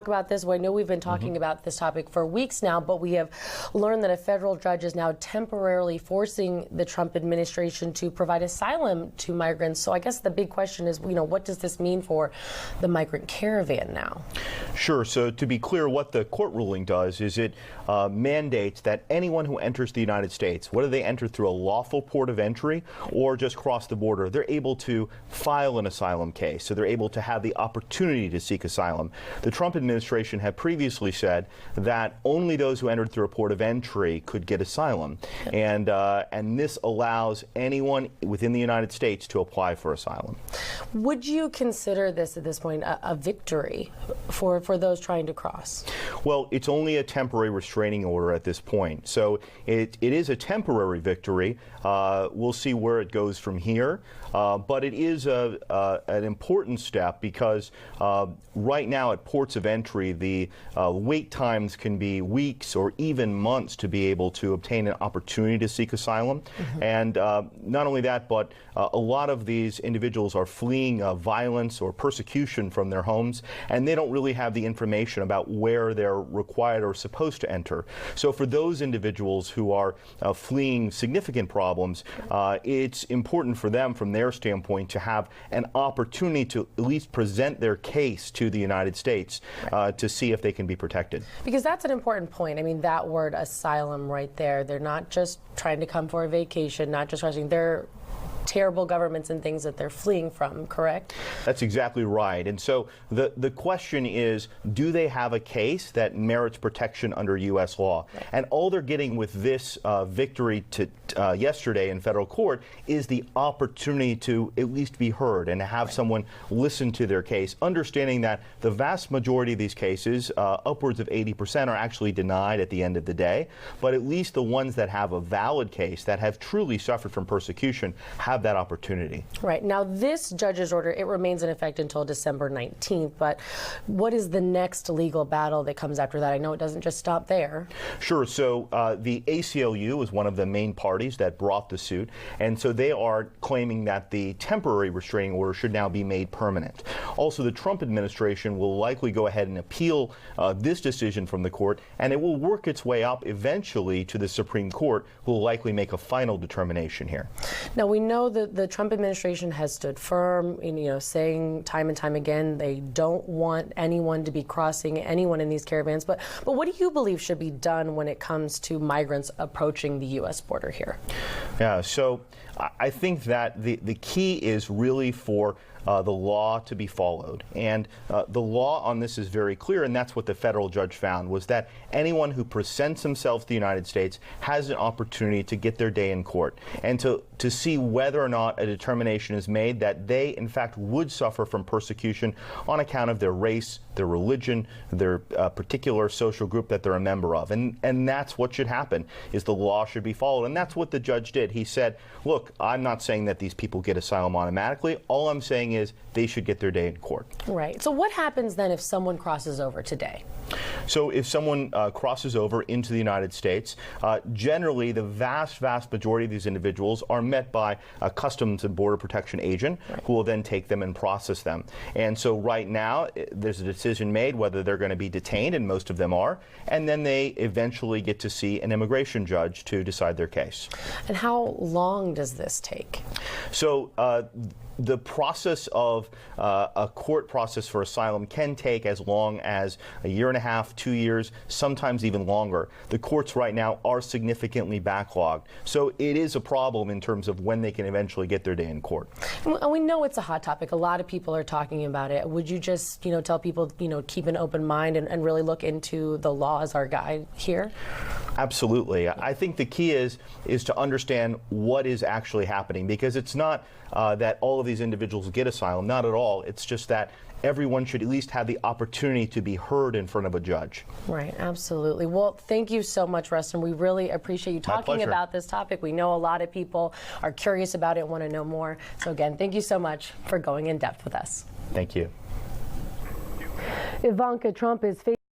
about this. Well, I know we've been talking about this topic for weeks now, but we have learned that a federal judge is now temporarily forcing the Trump administration to provide asylum to migrants. So I guess the big question is, what does this mean for the migrant caravan now? Sure. So to be clear, what the court ruling does is it mandates that anyone who enters the United States, whether they enter through a lawful port of entry or just cross the border, they're able to file an asylum case. So they're able to have the opportunity to seek asylum. The Trump administration had previously said that only those who entered through a port of entry could get asylum, and this allows anyone within the United States to apply for asylum. Would you consider this at this point a victory for those trying to cross? Well, it's only a temporary restraining order at this point, so it is a temporary victory. We'll see where it goes from here, but it is an important step because right now at ports of entry, the wait times can be weeks or even months to be able to obtain an opportunity to seek asylum. And not only that, but a lot of these individuals are fleeing violence or persecution from their homes, and they don't really have the information about where they're required or supposed to enter. So for those individuals who are fleeing significant problems, it's important for them, from their standpoint, to have an opportunity to at least present their case to the United States to see if they can be protected. Because that's an important point. I mean, that word asylum right there, they're not just trying to come for a vacation, not just rushing. They're terrible governments and things that they're fleeing from, correct? That's exactly right. And so the question is, do they have a case that merits protection under U.S. law? Right. And all they're getting with this victory yesterday in federal court is the opportunity to at least be heard and to have someone listen to their case, understanding that the vast majority of these cases, upwards of 80%, are actually denied at the end of the day. But at least the ones that have a valid case, that have truly suffered from persecution, have that opportunity. Right. Now, this judge's order, it remains in effect until December 19th, but what is the next legal battle that comes after that? I know it doesn't just stop there. Sure. So the ACLU is one of the main parties that brought the suit, and so they are claiming that the temporary restraining order should now be made permanent. Also, the Trump administration will likely go ahead and appeal this decision from the court, and it will work its way up eventually to the Supreme Court, who will likely make a final determination here. Now, we know that the Trump administration has stood firm in, saying time and time again they don't want anyone to be crossing anyone in these caravans. But what do you believe should be done when it comes to migrants approaching the U.S. border here? Yeah, so I think that the key is really for the law to be followed. And the law on this is very clear, and that's what the federal judge found, was that anyone who presents themselves to the United States has an opportunity to get their day in court and to see whether or not a determination is made that they, in fact, would suffer from persecution on account of their race, their religion, their particular social group that they're a member of. And that's what should happen, is the law should be followed. And that's what the judge did. He said, look, I'm not saying that these people get asylum automatically. All I'm saying is they should get their day in court. Right. So what happens then if someone crosses over today? So if someone crosses over into the United States, generally the vast majority of these individuals are met by a Customs and Border Protection agent, who will then take them and process them. And so right now there's a decision made whether they're going to be detained, and most of them are, and then they eventually get to see an immigration judge to decide their case. And how long does this take? So the process of a court process for asylum can take as long as a year and a half, 2 years, sometimes even longer. The courts right now are significantly backlogged. So it is a problem in terms of when they can eventually get their day in court. And we know it's a hot topic. A lot of people are talking about it. Would you just, tell people, keep an open mind and really look into the law as our guide here? Absolutely. I think the key is to understand what is actually happening, because it's not that all of these individuals get asylum, not at all. It's just that everyone should at least have the opportunity to be heard in front of a judge. Right, absolutely. Well, thank you so much, Rusten. We really appreciate you talking about this topic. We know a lot of people are curious about it and want to know more. So again, thank you so much for going in depth with us. Thank you. Ivanka Trump is facing